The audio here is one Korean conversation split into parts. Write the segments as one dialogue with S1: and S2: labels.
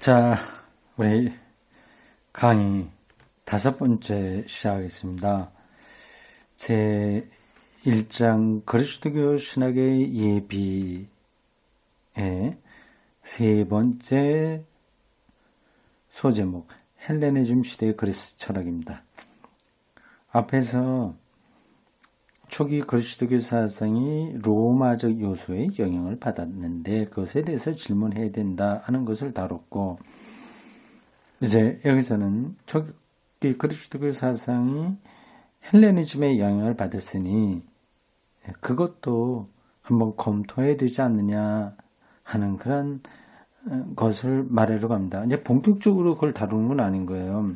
S1: 자, 우리 강의 5번째 시작하겠습니다. 제 1장 그리스도교 신학의 예비의 3번째 소제목 헬레니즘 시대의 그리스 철학입니다. 앞에서 초기 그리스도교 사상이 로마적 요소의 영향을 받았는데 그것에 대해서 질문해야 된다 하는 것을 다뤘고, 이제 여기서는 초기 그리스도교 사상이 헬레니즘의 영향을 받았으니 그것도 한번 검토해야 되지 않느냐 하는 그런 것을 말하려고 합니다. 이제 본격적으로 그걸 다루는 건 아닌 거예요.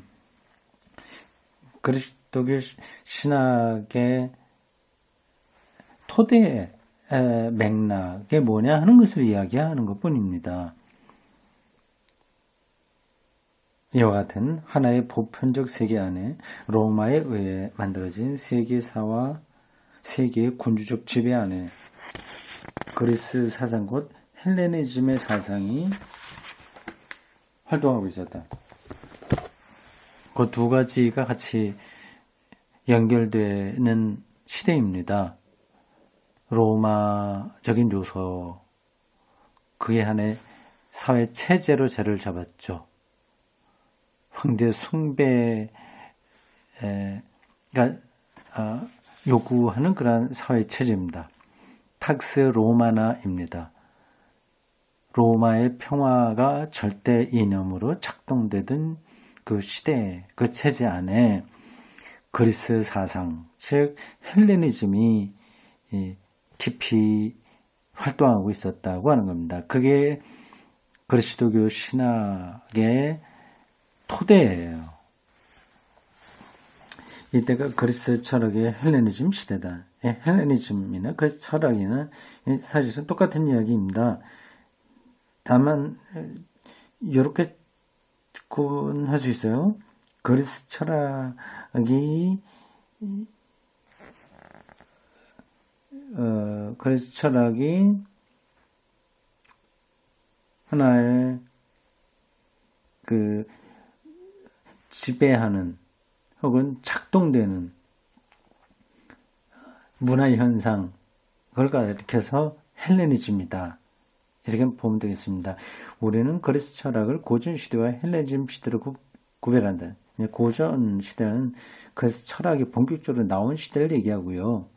S1: 그리스도교 신학의 토대 맥락이 뭐냐 하는 것을 이야기하는 것 뿐입니다. 이와 같은 하나의 보편적 세계 안에 로마에 의해 만들어진 세계사와 세계의 군주적 지배 안에 그리스 사상 곧 헬레니즘의 사상이 활동하고 있었다. 그 두 가지가 같이 연결되는 시대입니다. 로마적인 요소, 그게 하나의 사회 체제로 자리를 잡았죠. 황제 숭배가 요구하는 그러한 사회 체제입니다. 팍스 로마나입니다. 로마의 평화가 절대 이념으로 작동되던 그 시대, 그 체제 안에 그리스 사상, 즉 헬레니즘이 깊이 활동하고 있었다고 하는 겁니다. 그게 그리스도교 신학의 토대예요. 이때가 그리스 철학의 헬레니즘 시대다. 헬레니즘이나 그리스 철학이나 사실은 똑같은 이야기입니다. 다만 이렇게 구분할 수 있어요. 그리스 철학이 하나의 그 지배하는 혹은 작동되는 문화현상, 그걸 가리켜서 헬레니즘이다. 이렇게 보면 되겠습니다. 우리는 그리스 철학을 고전 시대와 헬레니즘 시대로 구별한다. 고전 시대는 그리스 철학이 본격적으로 나온 시대를 얘기하고요.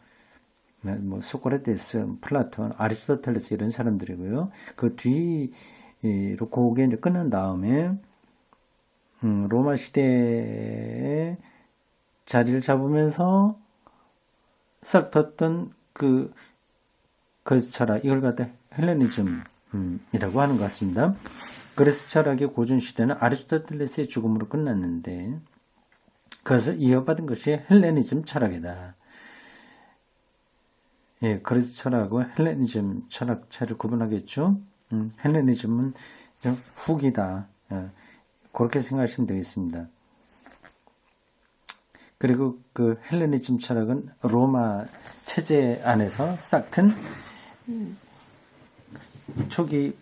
S1: 뭐 소크라테스, 플라톤, 아리스토텔레스 이런 사람들이고요. 그 뒤로 그게 이제 끝난 다음에 로마 시대에 자리를 잡으면서 싹 텄던 그 그리스 철학, 이걸 갖다 헬레니즘이라고 하는 것 같습니다. 그리스 철학의 고전 시대는 아리스토텔레스의 죽음으로 끝났는데 그래서 이어받은 것이 헬레니즘 철학이다. 예, 그리스 철학과 헬레니즘 철학 차를 구분하겠죠. 헬레니즘은 좀 후기다. 그렇게 생각하시면 되겠습니다. 그리고 그 헬레니즘 철학은 로마 체제 안에서 싹 튼 초기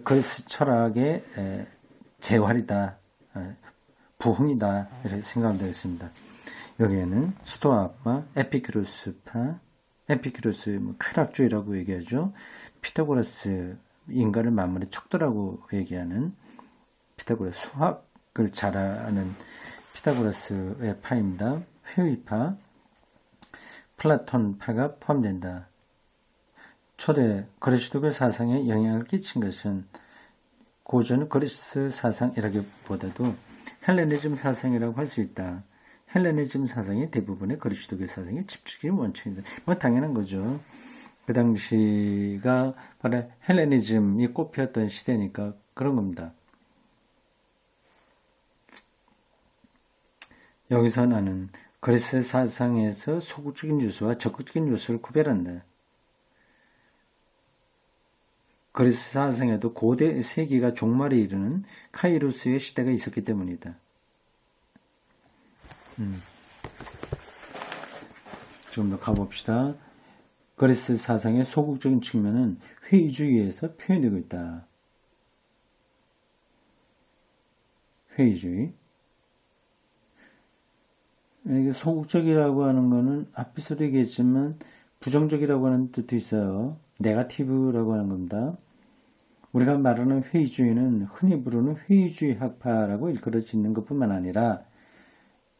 S1: 그리스 철학의 재활이다, 부흥이다 이렇게 생각하면 되겠습니다. 여기에는 스토아파, 에피큐로스파, 에피큐로스 쾌락주의라고 얘기하죠. 피타고라스, 인간을 만물의 척도라고 얘기하는 피타고라스, 수학을 잘하는 피타고라스의 파입니다. 회의파, 플라톤파가 포함된다. 초대 그리스도교 사상에 영향을 끼친 것은 고전 그리스 사상이라기보다도 헬레니즘 사상이라고 할 수 있다. 헬레니즘 사상이 대부분의 그리스도교 사상의 집중적인 원천이다. 뭐 당연한 거죠. 그 당시가 바로 헬레니즘이 꽃피었던 시대니까 그런 겁니다. 여기서 나는 그리스 사상에서 소극적인 요소와 적극적인 요소를 구별한다. 그리스 사상에도 고대 세기가 종말에 이르는 카이로스의 시대가 있었기 때문이다. 좀 더 가봅시다. 그리스 사상의 소극적인 측면은 회의주의에서 표현되고 있다. 회의주의. 이게 소극적이라고 하는 거는 앞에서도 얘기했지만 부정적이라고 하는 뜻도 있어요. 네거티브라고 하는 겁니다. 우리가 말하는 회의주의는 흔히 부르는 회의주의 학파라고 일컬어지는 것뿐만 아니라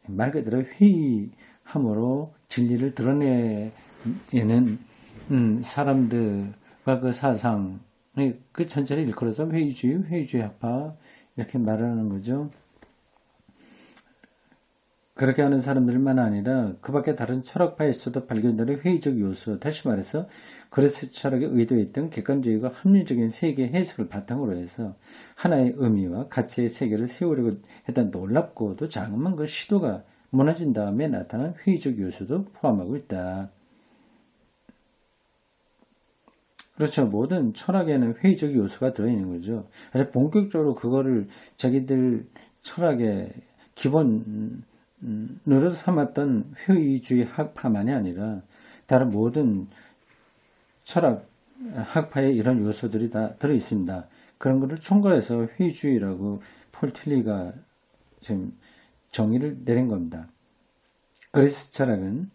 S1: 말 그대로 회의함으로 진리를 드러내는 사람들과 그 사상 그 전체를 일컬어서 회의주의 학파 이렇게 말하는 거죠. 그렇게 하는 사람들만 아니라 그 밖에 다른 철학파에서도 발견되는 회의적 요소, 다시 말해서 그리스 철학의 의도했던 객관주의가 합리적인 세계 해석을 바탕으로 해서 하나의 의미와 가치의 세계를 세우려고 했던 놀랍고도 장엄한 그 시도가 무너진 다음에 나타난 회의적 요소도 포함하고 있다. 그렇죠. 모든 철학에는 회의적 요소가 들어있는 거죠. 그래서 본격적으로 그거를 자기들 철학의 기본 으로 삼았던 회의주의 학파만이 아니라 다른 모든 철학 학파에 이런 요소들이 다 들어있습니다. 그런 것을 총괄해서 회의주의라고 폴 틸리가 지금 정의를 내린 겁니다. 그리스 철학은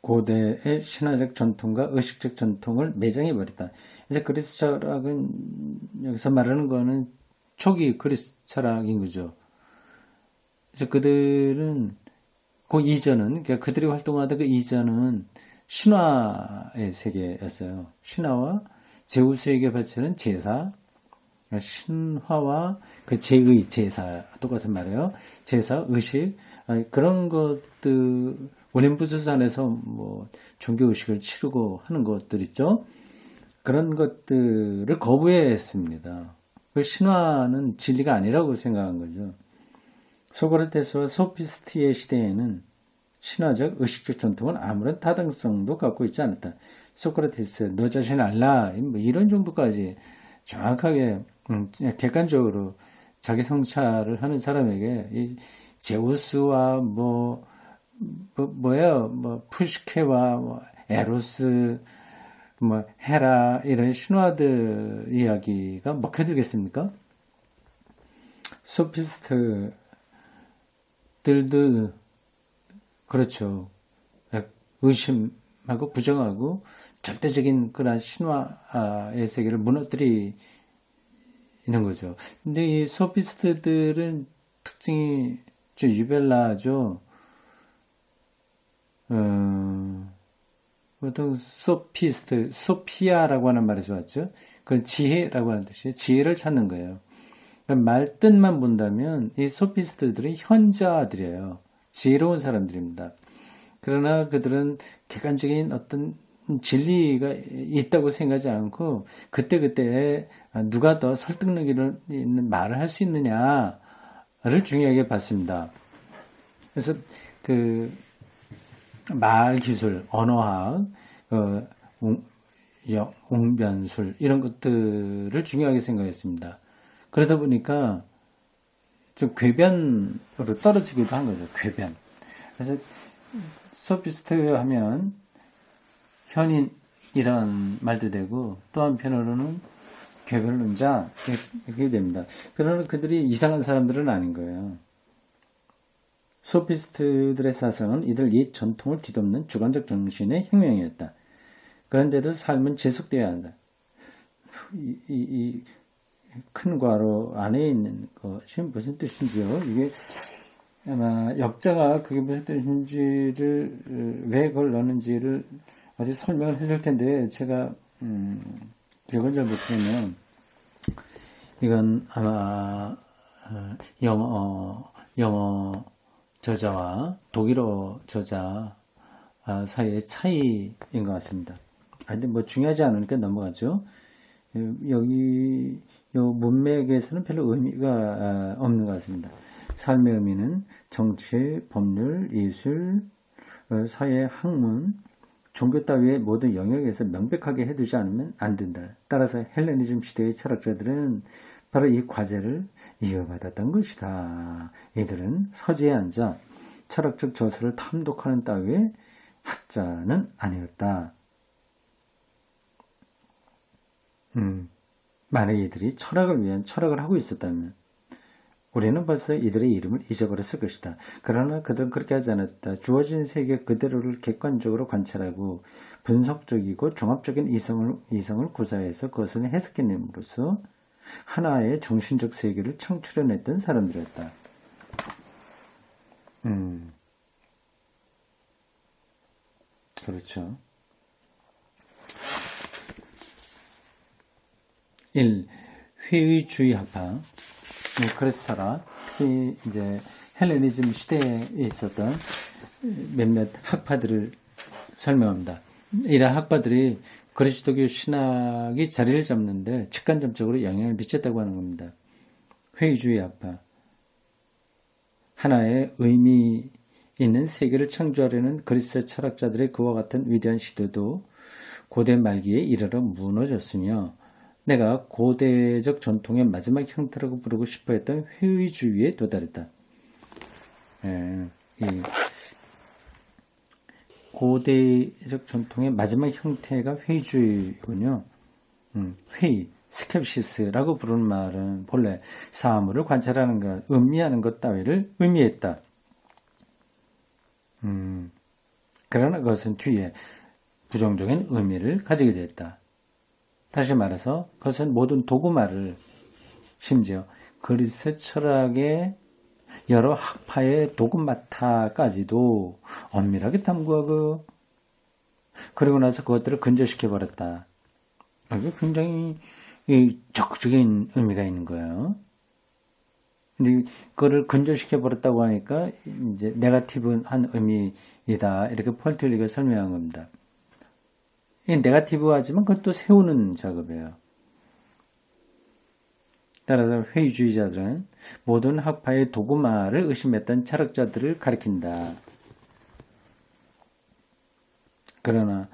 S1: 고대의 신화적 전통과 의식적 전통을 매장해버렸다. 이제 그리스 철학은 여기서 말하는 거는 초기 그리스 철학인 거죠. 그래서 그들은 그 이전은 그러니까 그들이 활동하던 그 이전은 신화의 세계였어요. 신화와 제우스에게 바치는 제사, 신화와 그 제의 제사 똑같은 말이에요. 제사, 의식 그런 것들 원인부수산에서 뭐 종교 의식을 치르고 하는 것들 있죠. 그런 것들을 거부했습니다. 그 신화는 진리가 아니라고 생각한 거죠. 소크라테스와 소피스트의 시대에는 신화적 의식적 전통은 아무런 타당성도 갖고 있지 않았다. 소크라테스, 너 자신 알라, 뭐 이런 정도까지 정확하게 객관적으로 자기 성찰을 하는 사람에게 이 제우스와 푸시케와 에로스, 헤라 이런 신화들 이야기가 먹혀들겠습니까? 소피스트 들도 그렇죠. 의심하고 부정하고 절대적인 그런 신화의 세계를 무너뜨리는 거죠. 근데 이 소피스트들은 특징이 좀 유벨라죠. 보통 소피스트, 소피아라고 하는 말에서 왔죠. 그건 지혜라고 하는 뜻이에요. 지혜를 찾는 거예요. 말뜻만 본다면 이 소피스트들은 현자들이에요. 지혜로운 사람들입니다. 그러나 그들은 객관적인 어떤 진리가 있다고 생각하지 않고 그때그때 누가 더 설득력 있는 말을 할 수 있느냐를 중요하게 봤습니다. 그래서 그 말 기술, 언어학, 웅변술 이런 것들을 중요하게 생각했습니다. 그러다 보니까 좀 궤변으로 떨어지기도 한 거죠. 궤변. 그래서 소피스트 하면 현인 이런 말도 되고 또 한편으로는 궤변론자 이렇게 됩니다. 그러나 그들이 이상한 사람들은 아닌 거예요. 소피스트들의 사상은 이들 옛 전통을 뒤덮는 주관적 정신의 혁명이었다. 그런데도 삶은 지속되어야 한다. 큰 괄호 안에 있는 것이 무슨 뜻인지요? 이게 아마 역자가 그게 무슨 뜻인지를 왜 그걸 넣는지를 어디 설명을 했을 텐데 제가 기억을 잘 못하면 이건 아마 영어 저자와 독일어 저자 사이의 차이인 것 같습니다. 근데 뭐 중요하지 않으니까 넘어가죠. 여기 요 문맥에서는 별로 의미가 없는 것 같습니다. 삶의 의미는 정치, 법률, 예술, 사회, 학문, 종교 따위의 모든 영역에서 명백하게 해두지 않으면 안 된다. 따라서 헬레니즘 시대의 철학자들은 바로 이 과제를 이어받았던 것이다. 이들은 서재에 앉아 철학적 저서를 탐독하는 따위의 학자는 아니었다. 만약 이들이 철학을 위한 철학을 하고 있었다면 우리는 벌써 이들의 이름을 잊어버렸을 것이다. 그러나 그들은 그렇게 하지 않았다. 주어진 세계 그대로를 객관적으로 관찰하고 분석적이고 종합적인 이성을 구사해서 그것을 해석해냄으로써 하나의 정신적 세계를 창출해냈던 사람들이었다. 그렇죠. 1. 회의주의 학파. 그레스사라, 특히 이제 헬레니즘 시대에 있었던 몇몇 학파들을 설명합니다. 이러한 학파들이 그리스도교 신학이 자리를 잡는데 직간접적으로 영향을 미쳤다고 하는 겁니다. 회의주의 학파. 하나의 의미 있는 세계를 창조하려는 그리스 철학자들의 그와 같은 위대한 시도도 고대 말기에 이르러 무너졌으며 내가 고대적 전통의 마지막 형태라고 부르고 싶어 했던 회의주의에 도달했다. 이 고대적 전통의 마지막 형태가 회의주의군요. 회의, 스캡시스라고 부르는 말은 본래 사물을 관찰하는 것, 음미하는 것 따위를 의미했다. 그러나 그것은 뒤에 부정적인 의미를 가지게 되었다. 다시 말해서 그것은 모든 도구마를 심지어 그리스 철학의 여러 학파의 도구마타까지도 엄밀하게 탐구하고 그리고 나서 그것들을 근절시켜버렸다. 이게 굉장히 적극적인 의미가 있는 거예요. 근데 그거를 근절시켜버렸다고 하니까 이제 네거티브한 의미이다. 이렇게 폴틀리가 설명한 겁니다. 네거티브하지만 그것도 세우는 작업이에요. 따라서 회의주의자들은 모든 학파의 도구마를 의심했던 철학자들을 가리킨다. 그러나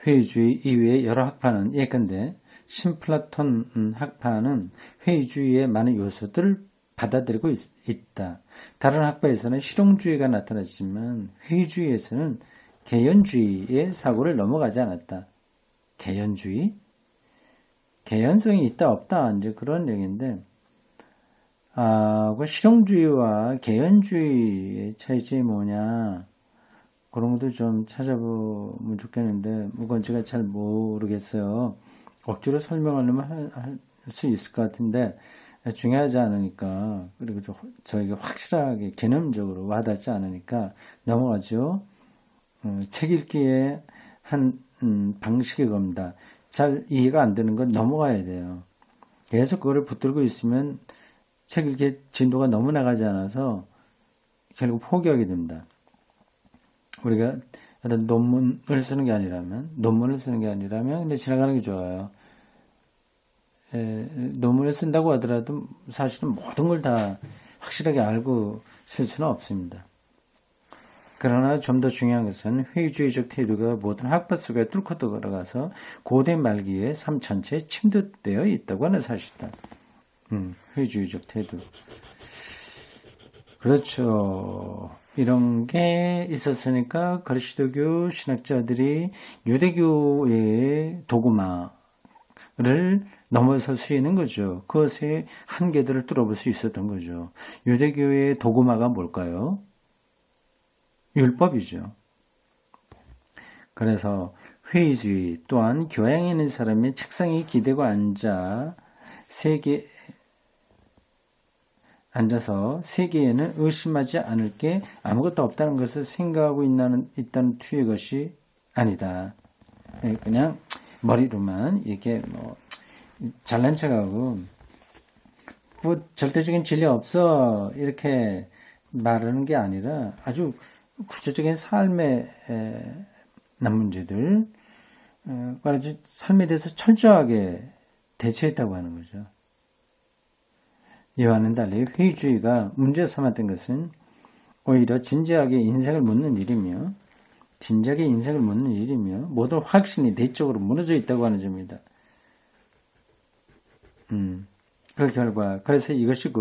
S1: 회의주의 이외의 여러 학파는 예컨대 신플라톤 학파는 회의주의의 많은 요소들을 받아들이고 있다. 다른 학파에서는 실용주의가 나타났지만 회의주의에서는 개연주의의 사고를 넘어가지 않았다. 개연주의? 개연성이 있다 없다 이제 그런 얘기인데 그 실용주의와 개연주의의 차이점이 뭐냐 그런 것도 좀 찾아보면 좋겠는데 그건 제가 잘 모르겠어요. 억지로 설명하려면 할 수 있을 것 같은데 중요하지 않으니까 그리고 저희가 확실하게 개념적으로 와닿지 않으니까 넘어가죠. 책 읽기에 한 방식이 겁니다. 잘 이해가 안 되는 건 넘어가야 돼요. 계속 그거를 붙들고 있으면 책 읽기 진도가 너무 나가지 않아서 결국 포기하게 됩니다. 우리가 논문을 쓰는 게 아니라면 근데 지나가는 게 좋아요. 논문을 쓴다고 하더라도 사실은 모든 걸 다 확실하게 알고 쓸 수는 없습니다. 그러나 좀 더 중요한 것은 회의주의적 태도가 모든 학파 속에 뚫고 들어가서 고대 말기의 삶 전체에 침투되어 있다고 하는 사실이다. 회의주의적 태도. 그렇죠. 이런 게 있었으니까 그리스도교 신학자들이 유대교의 도구마를 넘어설 수 있는 거죠. 그것의 한계들을 뚫어볼 수 있었던 거죠. 유대교의 도구마가 뭘까요? 율법이죠. 그래서 회의주의 또한 교양에 있는 사람이 책상에 기대고 앉아서 세계에는 의심하지 않을 게 아무것도 없다는 것을 생각하고 있다는 투의 것이 아니다. 그냥 머리로만 이렇게 잘난 척하고 절대적인 진리 없어 이렇게 말하는 게 아니라 아주 구체적인 삶의 문제들, 아주 삶에 대해서 철저하게 대처했다고 하는 거죠. 이와는 달리 회의주의가 문제 삼았던 것은 오히려 진지하게 인생을 묻는 일이며 모든 확신이 내적으로 무너져 있다고 하는 점입니다. 그 결과 그래서 이것이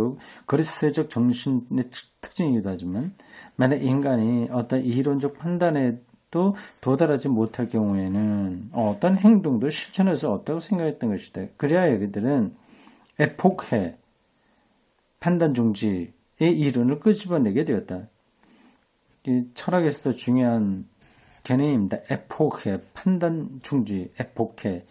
S1: 그리스도적 정신의 특징이기도 하지만 만약 인간이 어떤 이론적 판단에도 도달하지 못할 경우에는 어떤 행동도 실천할 수 없다고 생각했던 것이다. 그래야 그들은 에포크에 판단 중지의 이론을 끄집어내게 되었다. 이 철학에서도 중요한 개념입니다. 에포케, 판단 중지, 에포케.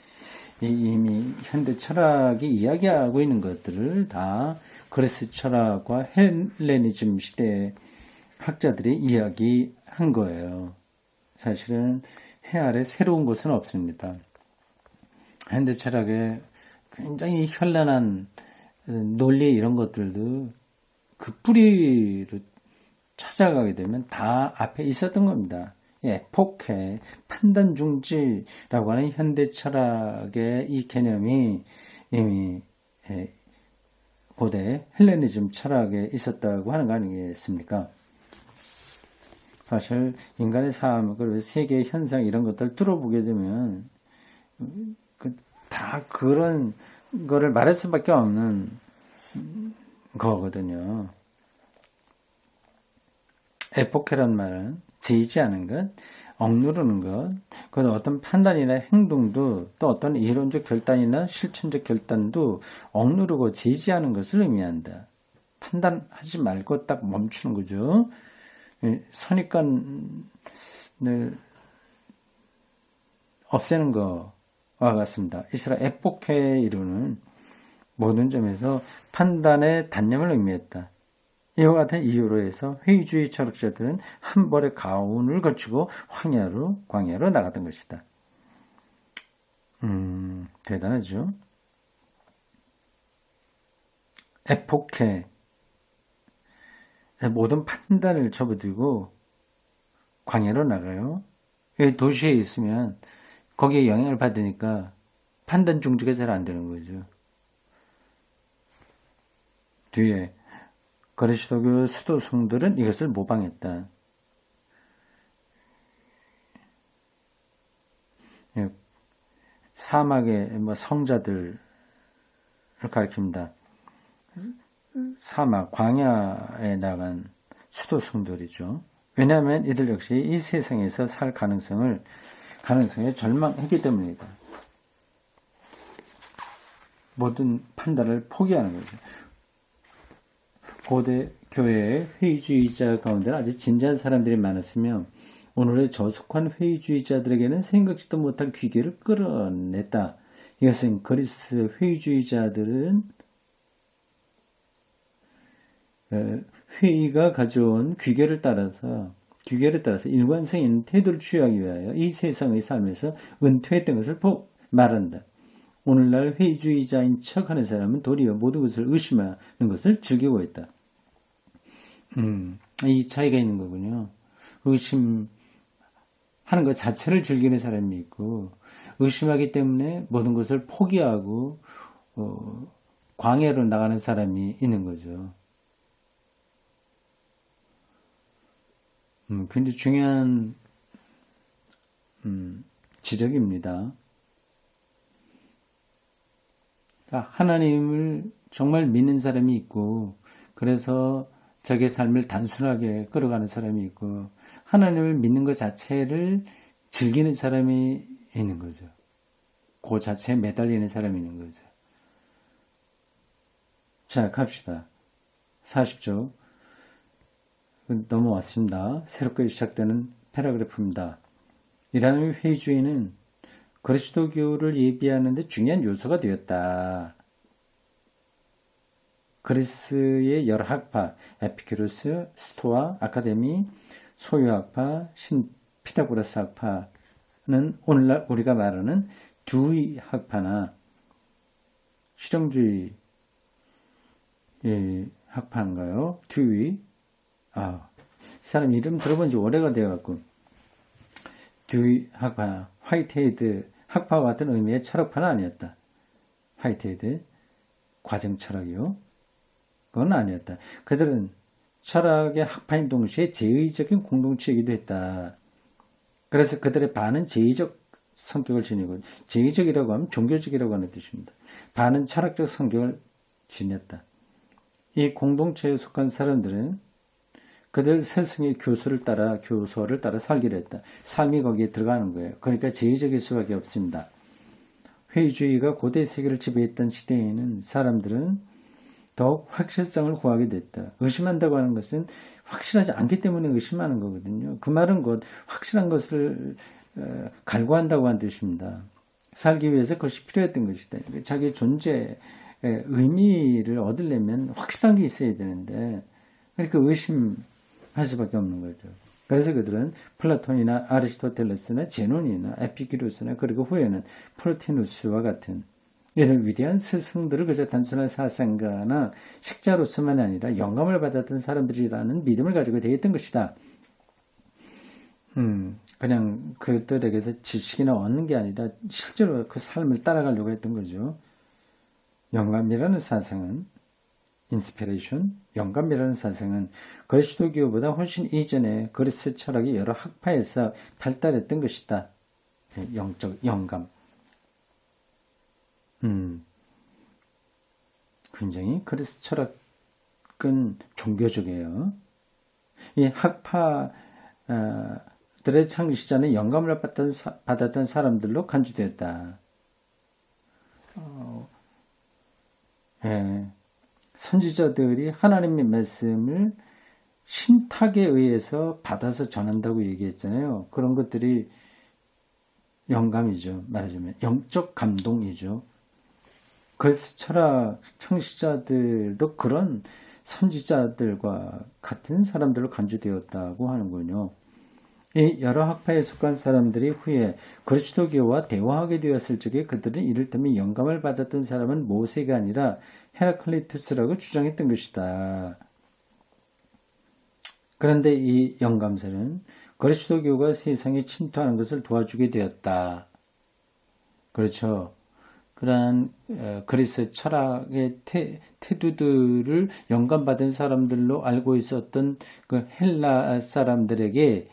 S1: 이미 현대 철학이 이야기하고 있는 것들을 다 그리스 철학과 헬레니즘 시대의 학자들이 이야기한 거예요. 사실은 해 아래 새로운 것은 없습니다. 현대 철학에 굉장히 현란한 논리 이런 것들도 그 뿌리로 찾아가게 되면 다 앞에 있었던 겁니다. 에포케, 판단 중지라고 하는 현대 철학의 이 개념이 이미 고대 헬레니즘 철학에 있었다고 하는 거 아니겠습니까? 사실 인간의 삶, 그리고 세계의 현상 이런 것들 뚫어보게 되면 다 그런 거를 말할 수밖에 없는 거거든요. 에포케란 말은 제의지하는 것, 억누르는 것, 그건 어떤 판단이나 행동도 또 어떤 이론적 결단이나 실천적 결단도 억누르고 제지하는 것을 의미한다. 판단하지 말고 딱 멈추는 거죠. 선입관을 없애는 것과 같습니다. 이스라 에포케의 이론은 모든 점에서 판단의 단념을 의미했다. 이와 같은 이유로 해서 회의주의 철학자들은 한 벌의 가운을 거치고 광야로 나갔던 것이다. 대단하죠. 에포케, 모든 판단을 접어들고 광야로 나가요. 도시에 있으면 거기에 영향을 받으니까 판단 중지가 잘 안 되는 거죠. 뒤에 그리스도교 수도 성들은 이것을 모방했다. 사막의 성자들을 가리킵니다. 사막, 광야에 나간 수도 성들이죠. 왜냐하면 이들 역시 이 세상에서 살 가능성에 절망했기 때문이다. 모든 판단을 포기하는 거죠. 고대 교회의 회의주의자 가운데는 아주 진지한 사람들이 많았으며 오늘의 저속한 회의주의자들에게는 생각지도 못할 귀계를 끌어냈다. 이것은 그리스 회의주의자들은 회의가 가져온 귀계를 따라서 일관성 있는 태도를 취하기 위하여 이 세상의 삶에서 은퇴했던 것을 말한다. 오늘날 회의주의자인 척하는 사람은 도리어 모든 것을 의심하는 것을 즐기고 있다. 이 차이가 있는 거군요. 의심하는 것 자체를 즐기는 사람이 있고 의심하기 때문에 모든 것을 포기하고 광야로 나가는 사람이 있는 거죠. 굉장히 중요한 지적입니다. 하나님을 정말 믿는 사람이 있고 그래서 자기의 삶을 단순하게 끌어가는 사람이 있고 하나님을 믿는 것 자체를 즐기는 사람이 있는 거죠. 그 자체에 매달리는 사람이 있는 거죠. 자, 갑시다. 40조 넘어왔습니다. 새롭게 시작되는 패러그래프입니다. 이라는 회의주의는 그리스도교를 예비하는 데 중요한 요소가 되었다. 그리스의 여러 학파, 에피큐로스, 스토아, 아카데미, 소유학파, 피타고라스 학파는 오늘날 우리가 말하는 두이 학파나 실용주의 학파인가요? 두이. 사람 이름 들어본 지 오래가 되어갖고 두이 학파, 화이트헤드 학파와 같은 의미의 철학파는 아니었다. 화이트헤드 과정 철학이요. 그건 아니었다. 그들은 철학의 학파인 동시에 제의적인 공동체이기도 했다. 그래서 그들의 반은 제의적 성격을 지니고 제의적이라고 하면 종교적이라고 하는 뜻입니다. 반은 철학적 성격을 지녔다. 이 공동체에 속한 사람들은 그들 스승의 교서를 따라 살기로 했다. 삶이 거기에 들어가는 거예요. 그러니까 제의적일 수밖에 없습니다. 회의주의가 고대 세계를 지배했던 시대에는 사람들은 더욱 확실성을 구하게 됐다. 의심한다고 하는 것은 확실하지 않기 때문에 의심하는 거거든요. 그 말은 곧 확실한 것을 갈구한다고 하는 뜻입니다. 살기 위해서 그것이 필요했던 것이다. 자기 존재의 의미를 얻으려면 확실한 게 있어야 되는데 그러니까 의심할 수밖에 없는 거죠. 그래서 그들은 플라톤이나 아리스토텔레스나 제논이나 에피큐로스나 그리고 후에는 프로티누스와 같은 이런 위대한 스승들을 그저 단순한 사상가나 식자로서만 아니라 영감을 받았던 사람들이라는 믿음을 가지고 되었던 것이다. 그냥 그들에게서 지식이나 얻는 게 아니라 실제로 그 삶을 따라가려고 했던 거죠. 영감이라는 사상은 인스피레이션, 영감이라는 사상은 그리스도교보다 훨씬 이전에 그리스 철학의 여러 학파에서 발달했던 것이다. 영적 영감. 굉장히 그리스 철학은 종교적이에요. 이 학파들의 창시자는 영감을 받았던 사람들로 간주되었다. 선지자들이 하나님의 말씀을 신탁에 의해서 받아서 전한다고 얘기했잖아요. 그런 것들이 영감이죠. 말하자면 영적 감동이죠. 그래서 철학 창시자들도 그런 선지자들과 같은 사람들로 간주되었다고 하는군요. 이 여러 학파에 속한 사람들이 후에 그리스도교와 대화하게 되었을 적에 그들은 이를테면 영감을 받았던 사람은 모세가 아니라 헤라클리투스라고 주장했던 것이다. 그런데 이 영감설은 그리스도교가 세상에 침투하는 것을 도와주게 되었다. 그렇죠. 그러한 그리스 철학의 태두들을 영감받은 사람들로 알고 있었던 그 헬라 사람들에게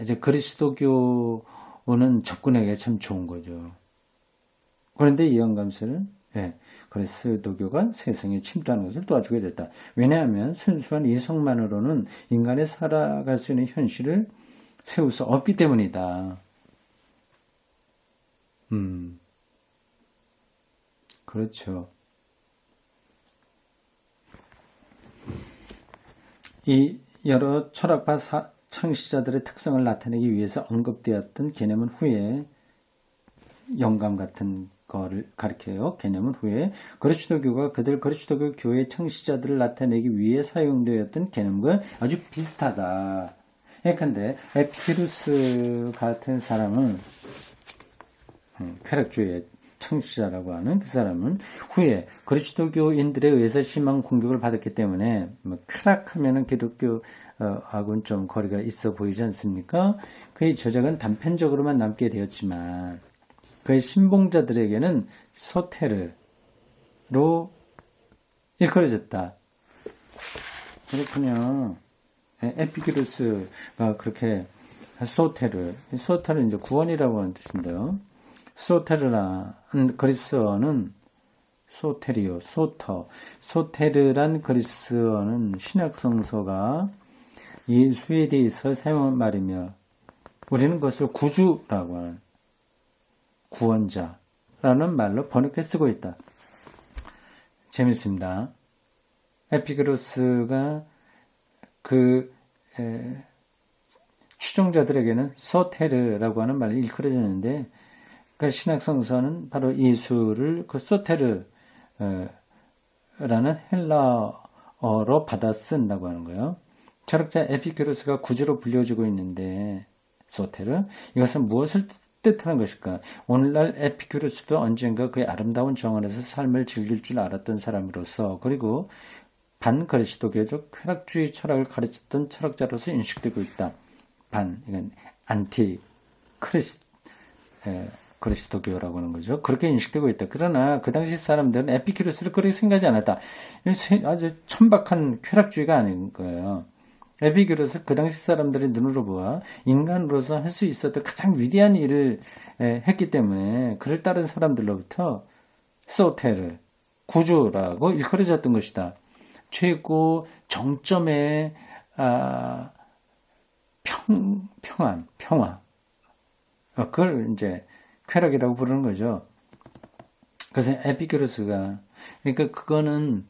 S1: 이제 그리스도교는 접근하기가 참 좋은 거죠. 그런데 이 영감설은 그리스도교가 세상에 침투하는 것을 도와주게 됐다. 왜냐하면 순수한 이성만으로는 인간이 살아갈 수 있는 현실을 세울 수 없기 때문이다. 그렇죠. 이 여러 철학파 창시자들의 특성을 나타내기 위해서 언급되었던 개념은 후에 영감 같은 거를 가리켜요. 개념은 후에 그리스도교가 그리스도교 교회 창시자들을 나타내기 위해 사용되었던 개념과 아주 비슷하다. 예컨대 에피큐루스 같은 사람은 쾌락주의 창시자라고 하는 그 사람은 후에 그리스도교인들에 의해서 심한 공격을 받았기 때문에 쾌락하면은 기독교하고는 좀 거리가 있어 보이지 않습니까? 그의 저작은 단편적으로만 남게 되었지만 그의 신봉자들에게는 소테르로 일컬어졌다. 그렇군요. 에피큐루스가 그렇게 소테르는 이제 구원이라고 하는 뜻인데요. 소테르라는 그리스어는 소테리오, 소테르란 그리스어는 신약성서가 예수에 대해서 사용한 말이며 우리는 그것을 구주라고 하는 구원자라는 말로 번역해 쓰고 있다. 재밌습니다. 에피그로스가 추종자들에게는 소테르라고 하는 말이 일컬어졌는데 그 신약성서는 바로 예수를 그 소테르라는 헬라어로 받아 쓴다고 하는 거예요. 철학자 에피큐로스가 구주로 불려지고 있는데 소테르 이것은 무엇을 뜻하는 것일까? 오늘날 에피큐로스도 언젠가 그의 아름다운 정원에서 삶을 즐길 줄 알았던 사람으로서 그리고 반그리스도교적 쾌락주의 철학을 가르쳤던 철학자로서 인식되고 있다. 이건 안티 그리스도교라고 하는 거죠. 그렇게 인식되고 있다. 그러나 그 당시 사람들은 에피큐로스를 그렇게 생각하지 않았다. 아주 천박한 쾌락주의가 아닌 거예요. 에피큐로스 그 당시 사람들의 눈으로 보아 인간으로서 할 수 있었던 가장 위대한 일을 했기 때문에 그를 따른 사람들로부터 소테르, 구주라고 일컬어졌던 것이다. 최고 정점의 평화. 그걸 이제 쾌락이라고 부르는 거죠. 그래서 에피큐로스가 그러니까 그거는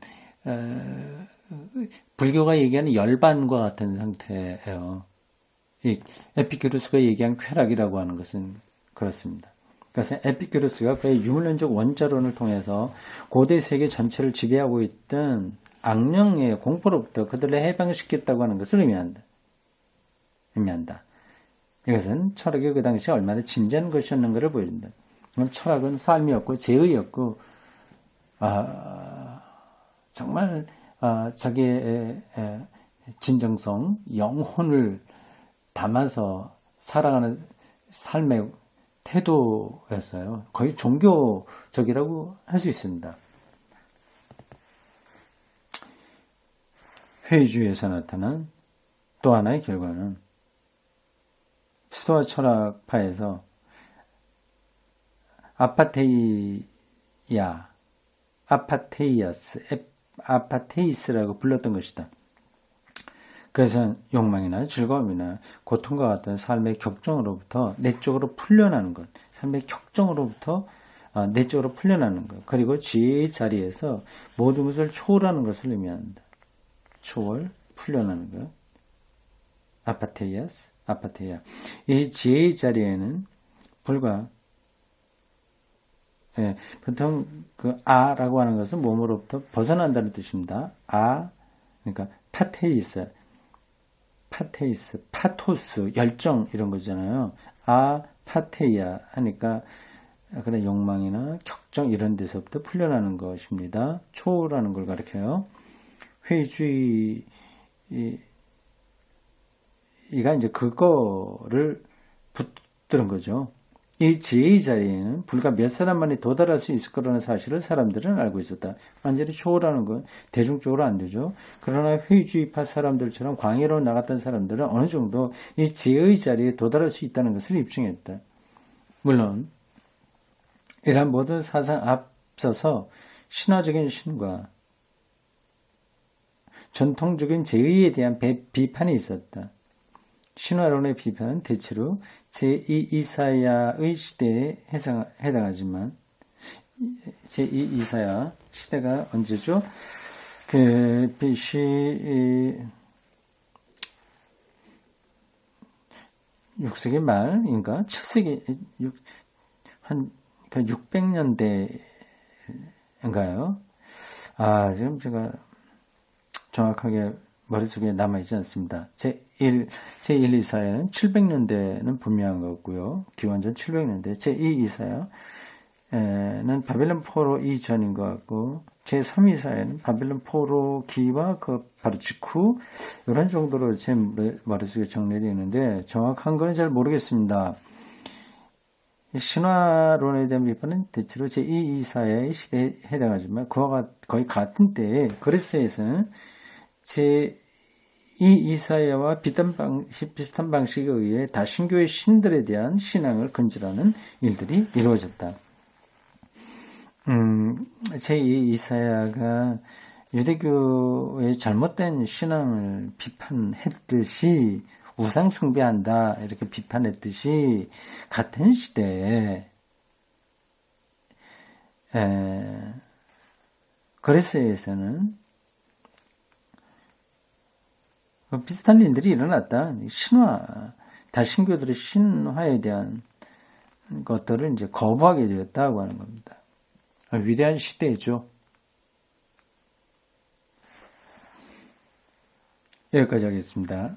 S1: 불교가 얘기하는 열반과 같은 상태예요. 이 에피큐로스가 얘기한 쾌락이라고 하는 것은 그렇습니다. 그래서 에피큐로스가 그의 유물론적 원자론을 통해서 고대 세계 전체를 지배하고 있던 악령의 공포로부터 그들을 해방시켰다고 하는 것을 의미한다. 이것은 철학이 그 당시에 얼마나 진지한 것이었는가를 보여준다. 철학은 삶이었고 제의였고 정말 자기의 진정성, 영혼을 담아서 살아가는 삶의 태도였어요. 거의 종교적이라고 할 수 있습니다. 회의주의에서 나타난 또 하나의 결과는 스토아 철학파에서 아파테이스라고 불렀던 것이다. 그래서 욕망이나 즐거움이나 고통과 같은 삶의 격정으로부터 내적으로 풀려나는 것, 삶의 격정으로부터 내적으로 풀려나는 것, 그리고 지혜의 자리에서 모든 것을 초월하는 것을 의미한다. 초월, 풀려나는 것. 아파테이아. 이 지혜의 자리에는 불과 보통 그 아라고 하는 것은 몸으로부터 벗어난다는 뜻입니다. 그러니까 파테이스, 파토스, 열정 이런 거잖아요. 파테이아 하니까 그런 욕망이나 격정 이런 데서부터 풀려나는 것입니다. 초월하는 걸 가리켜요. 회의주의가 이제 그거를 붙드는 거죠. 이 지혜의 자리에는 불과 몇 사람만이 도달할 수 있을 거라는 사실을 사람들은 알고 있었다. 완전히 초월하는 건 대중적으로 안 되죠. 그러나 회의주의파 사람들처럼 광해로 나갔던 사람들은 어느 정도 이 지혜의 자리에 도달할 수 있다는 것을 입증했다. 물론 이러한 모든 사상 앞서서 신화적인 신과 전통적인 제의에 대한 비판이 있었다. 신화론의 비판은 대체로 제2 이사야의 시대에 해당하지만 제2 이사야 시대가 언제죠? 그 BC 6세기 말인가 7세기 한 600년대인가요? 지금 제가 정확하게 머릿속에 남아있지 않습니다. 제1 이사야는 700년대는 분명한 거고요. 기원전 700년대. 제2 이사야는 바벨론 포로 이전인 것 같고, 제3 이사야는 바벨론 포로기와 그 바로 직후 이런 정도로 제 머릿속에 정리되어 있는데 정확한 건 잘 모르겠습니다. 신화론에 대한 비판은 대체로 제2 이사야의 시대에 해당하지만 그와 거의 같은 때에 그리스에서는 제2 이사야와 비슷한 방식에 의해 다신교의 신들에 대한 신앙을 건질하는 일들이 이루어졌다. 제2 이사야가 유대교의 잘못된 신앙을 비판했듯이 우상 숭배한다 이렇게 비판했듯이 같은 시대에 그리스에서는 비슷한 일들이 일어났다. 신화, 다신교들의 신화에 대한 것들을 이제 거부하게 되었다고 하는 겁니다. 위대한 시대죠. 여기까지 하겠습니다.